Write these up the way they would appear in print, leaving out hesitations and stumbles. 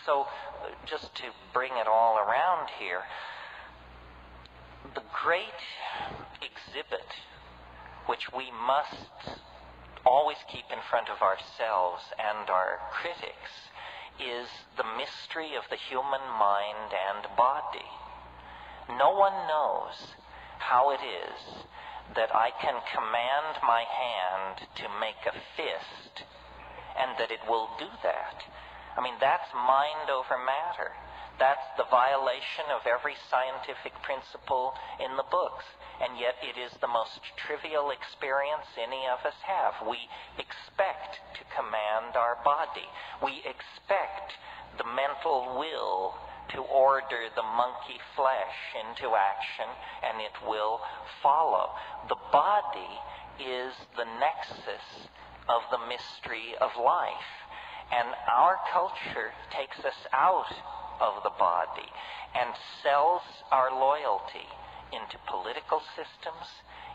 So, just to bring it all around here, the great exhibit which we must always keep in front of ourselves and our critics is the mystery of the human mind and body. No one knows how it is that I can command my hand to make a fist and that it will do that. I mean, that's mind over matter. That's the violation of every scientific principle in the books. And yet it is the most trivial experience any of us have. We expect to command our body. We expect the mental will to order the monkey flesh into action, and it will follow. The body is the nexus of the mystery of life. And our culture takes us out of the body and sells our loyalty into political systems,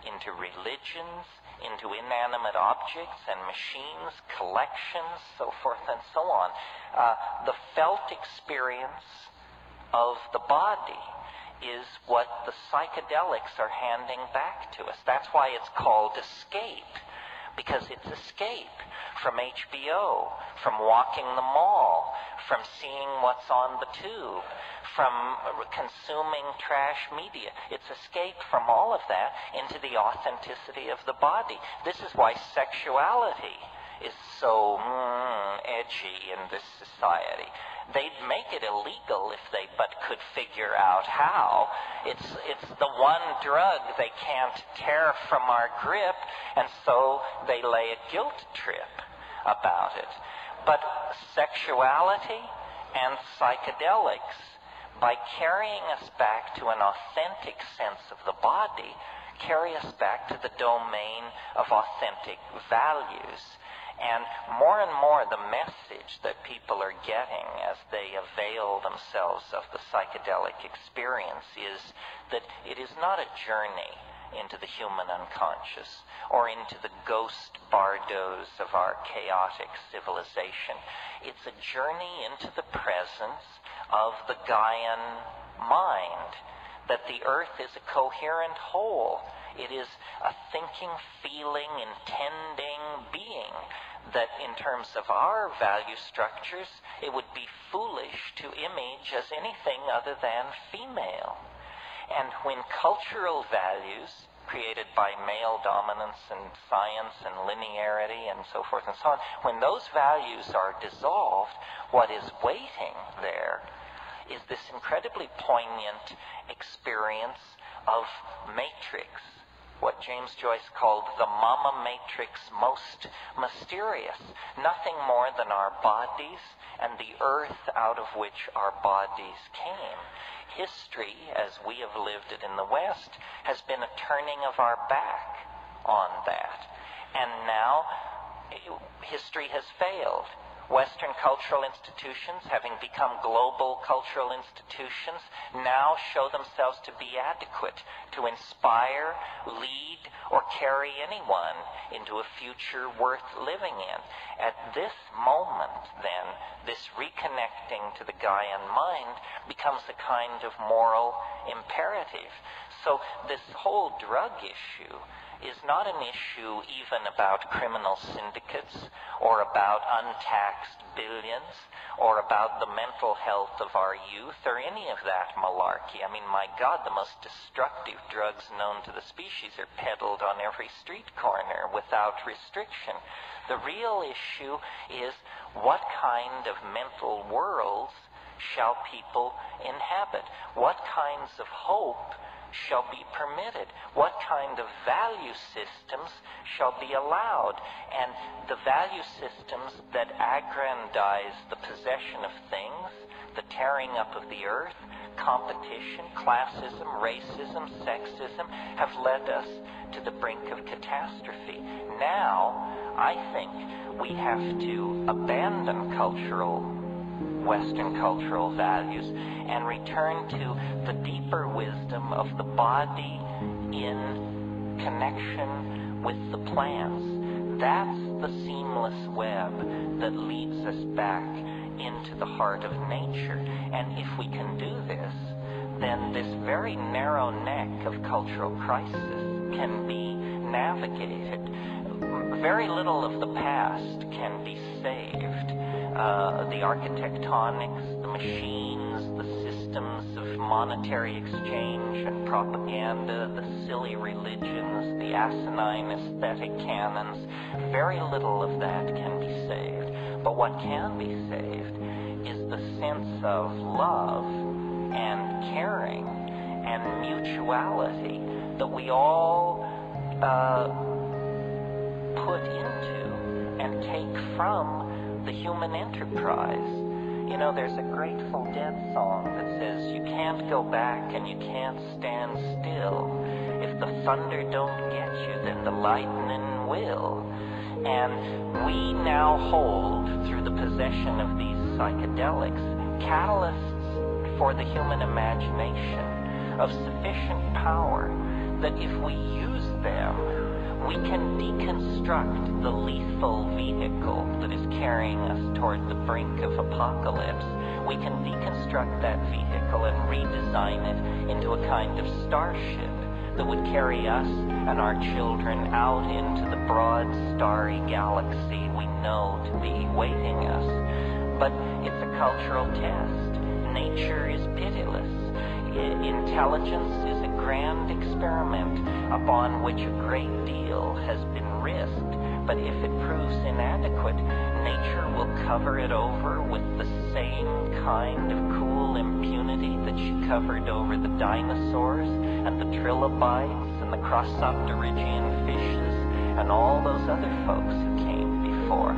into religions, into inanimate objects and machines, collections, so forth and so on. The felt experience of the body is what the psychedelics are handing back to us. That's why it's called escape, because it's escape from HBO, from walking the mall, from seeing what's on the tube, from consuming trash media. It's escape from all of that into the authenticity of the body. This is why sexuality is so edgy in this society. They'd make it illegal if they but could figure out how. It's the one drug they can't tear from our grip, and so they lay a guilt trip about it. But sexuality and psychedelics, by carrying us back to an authentic sense of the body, carry us back to the domain of authentic values. And more, the message that people are getting as they avail themselves of the psychedelic experience is that it is not a journey into the human unconscious or into the ghost bardos of our chaotic civilization. It's a journey into the presence of the Gaian mind, that the earth is a coherent whole. It is a thinking, feeling, intending being that in terms of our value structures, it would be foolish to image as anything other than female. And when cultural values created by male dominance and science and linearity and so forth and so on, when those values are dissolved, what is waiting there is this incredibly poignant experience of matrix, what James Joyce called the mama matrix most mysterious, nothing more than our bodies and the earth out of which our bodies came. History, as we have lived it in the West, has been a turning of our back on that. And now history has failed. Western cultural institutions, having become global cultural institutions, now show themselves to be adequate to inspire, lead, or carry anyone into a future worth living in. At this moment, then, this reconnecting to the Gaian mind becomes a kind of moral imperative. So this whole drug issue is not an issue even about criminal syndicates or about untaxed billions or about the mental health of our youth or any of that malarkey. I mean, my God, the most destructive drugs known to the species are peddled on every street corner without restriction. The real issue is what kind of mental worlds shall people inhabit? What kinds of hope shall be permitted? What kind of value systems shall be allowed? And the value systems that aggrandize the possession of things, the tearing up of the earth, competition, classism, racism, sexism, have led us to the brink of catastrophe. Now, I think we have to abandon Western cultural values and return to the deeper wisdom of the body in connection with the plants. That's the seamless web that leads us back into the heart of nature. And if we can do this, then this very narrow neck of cultural crisis can be navigated. Very little of the past can be saved. The architectonics, the machines, the systems of monetary exchange and propaganda, the silly religions, the asinine aesthetic canons, very little of that can be saved. But what can be saved is the sense of love and caring and mutuality that we all put into and take from the human enterprise. You know, there's a Grateful Dead song that says, you can't go back and you can't stand still. If the thunder don't get you, then the lightning will. And we now hold, through the possession of these psychedelics, catalysts for the human imagination of sufficient power that if we use them, we can deconstruct the lethal vehicle that is carrying us toward the brink of apocalypse. We can deconstruct that vehicle and redesign it into a kind of starship that would carry us and our children out into the broad, starry galaxy we know to be waiting us. But it's a cultural test. Nature is pitiless. Intelligence is a grand experiment upon which a great deal has been risked. But if it proves inadequate, nature will cover it over with the same kind of cool impunity that she covered over the dinosaurs and the trilobites and the crossopterygian fishes and all those other folks who came before.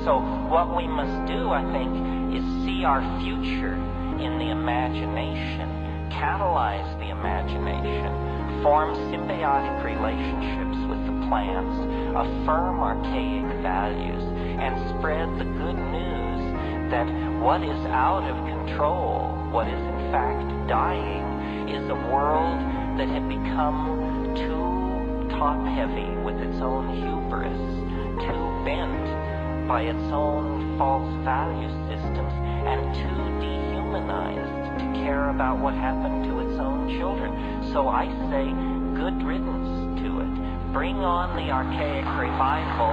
So what we must do, I think, is see our future in the imagination, catalyze the imagination, form symbiotic relationships with the plants, affirm archaic values, and spread the good news that what is out of control, what is in fact dying, is a world that had become too top-heavy with its own hubris, too bent by its own false value systems, and too dehumanized to care about what happened to its own children. So I say, good riddance to it. Bring on the archaic revival,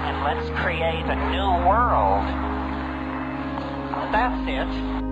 and let's create a new world. That's it.